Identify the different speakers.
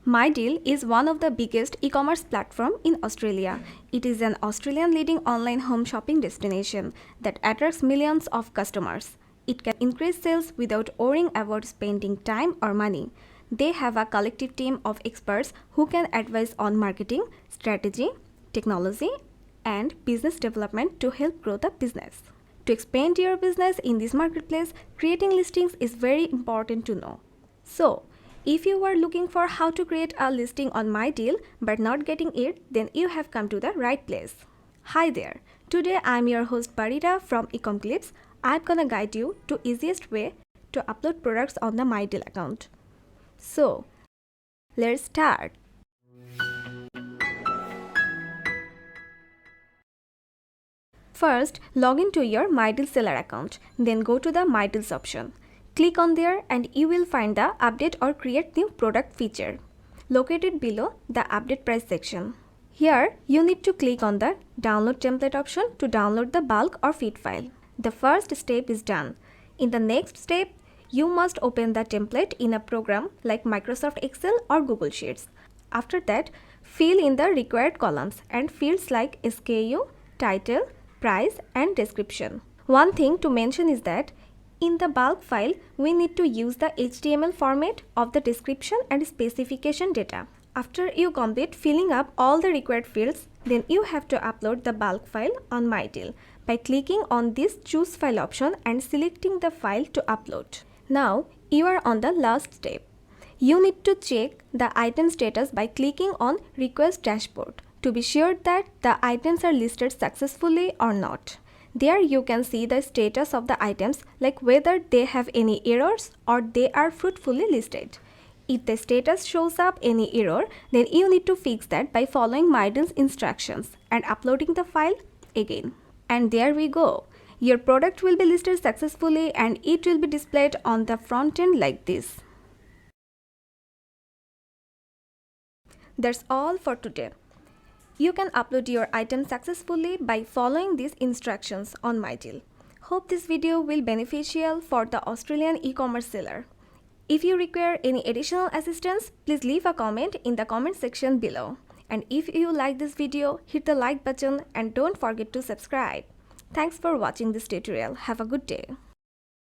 Speaker 1: MyDeal is one of the biggest e-commerce platform in Australia. It is an Australian leading online home shopping destination that attracts millions of customers. It can increase sales without worrying about spending time or money. They have a collective team of experts who can advise on marketing, strategy, technology, and business development to help grow the business. To expand your business in this marketplace, creating listings is very important to know. So, if you are looking for how to create a listing on MyDeal but not getting it, then you have come to the right place. Hi there. Today I'm your host Parita from Ecomclips. I'm gonna guide you to easiest way to upload products on the MyDeal account. So, let's start. First, log into your MyDeal Seller Account. Then go to the MyDeals option. Click on there and you will find the Update or Create New Product feature located below the Update Price section. Here, you need to click on the Download Template option to download the bulk or feed file. The first step is done. In the next step, you must open the template in a program like Microsoft Excel or Google Sheets. After that, fill in the required columns and fields like SKU, title, price, and description. One thing to mention is that in the bulk file, we need to use the HTML format of the description and specification data. After you complete filling up all the required fields, then you have to upload the bulk file on MyDeal by clicking on this Choose File option and selecting the file to upload. Now, you are on the last step. You need to check the item status by clicking on Request Dashboard to be sure that the items are listed successfully or not. There you can see the status of the items, like whether they have any errors or they are fruitfully listed. If the status shows up any error, then you need to fix that by following MyDeal's instructions and uploading the file again. And there we go. Your product will be listed successfully and it will be displayed on the front end like this. That's all for today. You can upload your item successfully by following these instructions on MyDeal. Hope this video will be beneficial for the Australian e-commerce seller. If you require any additional assistance, please leave a comment in the comment section below. And if you like this video, hit the like button and don't forget to subscribe. Thanks for watching this tutorial. Have a good day.